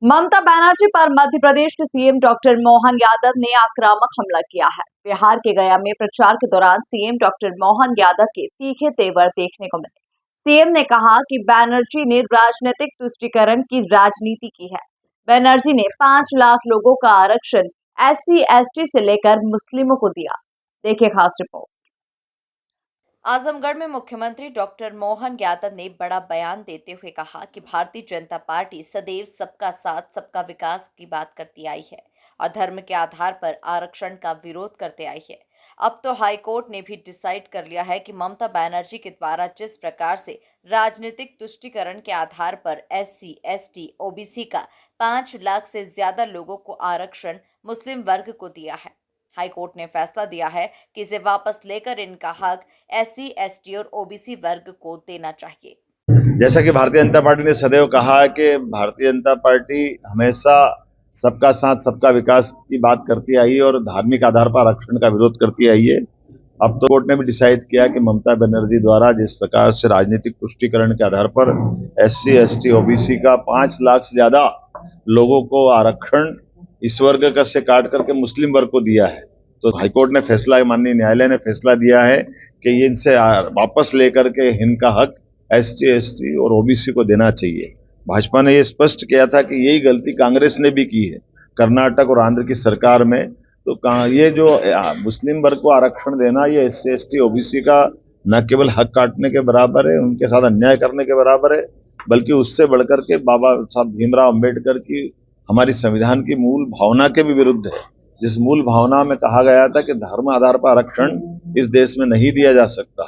ममता बनर्जी पर मध्य प्रदेश के CM doctor Mohan Yadav ने आक्रामक हमला किया है। बिहार के गया में प्रचार के दौरान सीएम डॉक्टर मोहन यादव के तीखे तेवर देखने को मिले। सीएम ने कहा कि बनर्जी ने राजनीतिक तुष्टीकरण की राजनीति की है। बनर्जी ने 5 लाख लोगों का आरक्षण एससी एसटी से लेकर मुस्लिमों को दिया। देखिए खास रिपोर्ट। आजमगढ़ में मुख्यमंत्री डॉक्टर मोहन यादव ने बड़ा बयान देते हुए कहा कि भारतीय जनता पार्टी सदैव सबका साथ सबका विकास की बात करती आई है और धर्म के आधार पर आरक्षण का विरोध करते आई है। अब तो हाईकोर्ट ने भी डिसाइड कर लिया है कि ममता बनर्जी के द्वारा जिस प्रकार से राजनीतिक तुष्टीकरण के आधार पर एससी एसटी ओबीसी का 5 लाख से ज्यादा लोगों को आरक्षण मुस्लिम वर्ग को दिया है। हाईकोर्ट ने फैसला दिया है कि इसे वापस लेकर इनका हक एससी एसटी और ओबीसी वर्ग को देना चाहिए। जैसा कि भारतीय जनता पार्टी ने सदैव कहा है कि भारतीय जनता पार्टी हमेशा सबका साथ सबका विकास की बात करती आई है और धार्मिक आधार पर आरक्षण का विरोध करती आई है। अब तो कोर्ट ने भी डिसाइड किया कि ममता बनर्जी द्वारा जिस प्रकार से राजनीतिक तुष्टीकरण के आधार पर एससी एसटी ओबीसी का 5 लाख से ज्यादा लोगों को आरक्षण इस वर्ग का से काट करके मुस्लिम वर्ग को दिया है, तो हाईकोर्ट ने फैसला, माननीय न्यायालय ने फैसला दिया है कि ये इनसे वापस लेकर के इनका हक एसटी एसटी और ओबीसी को देना चाहिए। भाजपा ने ये स्पष्ट किया था कि यही गलती कांग्रेस ने भी की है कर्नाटक और आंध्र की सरकार में। तो ये जो मुस्लिम वर्ग को आरक्षण देना, ये एससी एसटी ओबीसी का न केवल हक काटने के बराबर है, उनके साथ अन्याय करने के बराबर है, बल्कि उससे बढ़कर के बाबा साहब भीमराव अम्बेडकर की, हमारी संविधान की मूल भावना के भी विरुद्ध है, जिस मूल भावना में कहा गया था कि धर्म आधार पर आरक्षण इस देश में नहीं दिया जा सकता।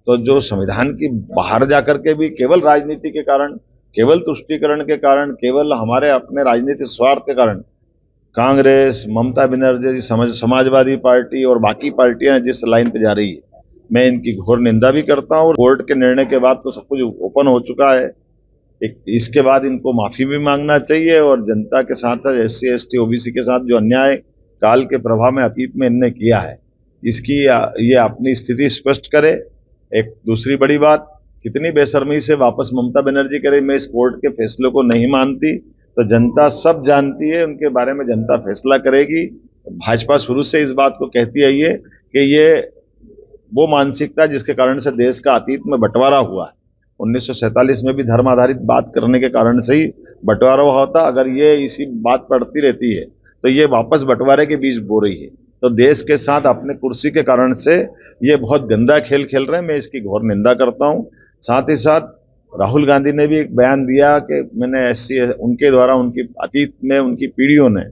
तो जो संविधान की बाहर जाकर के भी केवल राजनीति के कारण, केवल तुष्टीकरण के कारण, केवल हमारे अपने राजनीतिक स्वार्थ के कारण कांग्रेस, ममता बनर्जी, समाजवादी पार्टी और बाकी पार्टियां जिस लाइन पे जा रही है, मैं इनकी घोर निंदा भी करता हूं। और कोर्ट के निर्णय के बाद तो सब कुछ ओपन हो चुका है। इसके बाद इनको माफी भी मांगना चाहिए और जनता के साथ एससी एसटी ओबीसी के साथ जो अन्याय काल के प्रभाव में अतीत में इनने किया है, इसकी ये अपनी स्थिति स्पष्ट करे। एक दूसरी बड़ी बात, कितनी बेशर्मी से वापस ममता बनर्जी करे, मैं इस कोर्ट के फैसले को नहीं मानती, तो जनता सब जानती है, उनके बारे में जनता फैसला करेगी। भाजपा शुरू से इस बात को कहती आई है कि ये वो मानसिकता जिसके कारण से देश का अतीत में बंटवारा हुआ है। 1947 में भी धर्म आधारित बात करने के कारण से ही बंटवारा हुआ होता। अगर ये इसी बात पढ़ती रहती है तो ये वापस बंटवारे के बीच बो रही है। तो देश के साथ अपने कुर्सी के कारण से ये बहुत गंदा खेल खेल रहे हैं, मैं इसकी घोर निंदा करता हूं। साथ ही साथ राहुल गांधी ने भी एक बयान दिया कि मैंने एससी, उनके द्वारा उनकी अतीत में उनकी पीढ़ियों ने,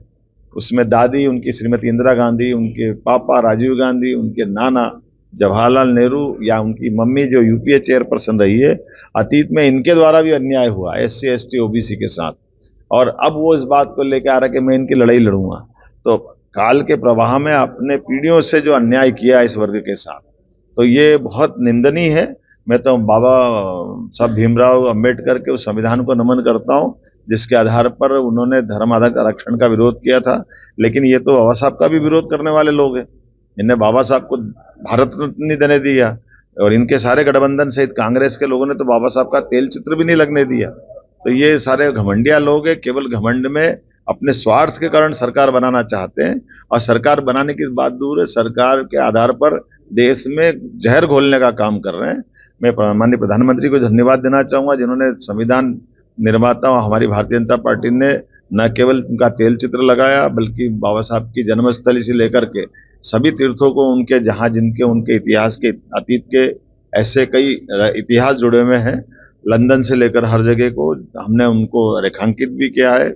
उसमें दादी उनकी श्रीमती इंदिरा गांधी, उनके पापा राजीव गांधी, उनके नाना जवाहरलाल नेहरू या उनकी मम्मी जो यूपीए चेयरपर्सन रही है, अतीत में इनके द्वारा भी अन्याय हुआ एससी एसटी ओबीसी के साथ। और अब वो इस बात को लेकर आ रहा है कि मैं इनकी लड़ाई लड़ूंगा। तो काल के प्रवाह में अपने पीढ़ियों से जो अन्याय किया इस वर्ग के साथ, तो ये बहुत निंदनीय है। मैं तो बाबा साहब भीमराव अम्बेडकर के उस संविधान को नमन करता हूं जिसके आधार पर उन्होंने धर्म आधारित आरक्षण का विरोध किया था। लेकिन ये तो बाबा साहब का भी विरोध करने वाले लोग हैं। इन्हें बाबा साहब को भारत रत्न नहीं देने दिया और इनके सारे गठबंधन सहित कांग्रेस के लोगों ने तो बाबा साहब का तेल चित्र भी नहीं लगने दिया। तो ये सारे घमंडिया लोग हैं, केवल घमंड में अपने स्वार्थ के कारण सरकार बनाना चाहते हैं। और सरकार बनाने की बात दूर है, सरकार के आधार पर देश में जहर घोलने का काम कर रहे हैं। मैं माननीय प्रधानमंत्री को धन्यवाद देना चाहूंगा जिन्होंने संविधान निर्माता हमारी भारतीय जनता पार्टी ने न केवल उनका तेल चित्र लगाया, बल्कि बाबा साहब की जन्मस्थली से लेकर के सभी तीर्थों को, उनके जहां जिनके उनके इतिहास के, अतीत के ऐसे कई इतिहास जुड़े हुए हैं, लंदन से लेकर हर जगह को हमने उनको रेखांकित भी किया है।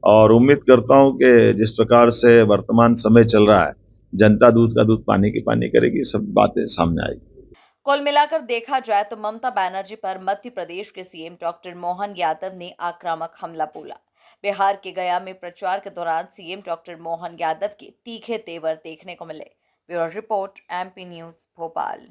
और उम्मीद करता हूं कि जिस प्रकार से वर्तमान समय चल रहा है, जनता दूध का दूध पानी की पानी करेगी, सब बातें सामने आएगी। कुल मिलाकर देखा जाए तो ममता बनर्जी पर मध्य प्रदेश के सीएम डॉक्टर मोहन यादव ने आक्रामक हमला बोला। बिहार के गया में प्रचार के दौरान सीएम डॉक्टर मोहन यादव के तीखे तेवर देखने को मिले। Bureau report, MP news, Bhopal.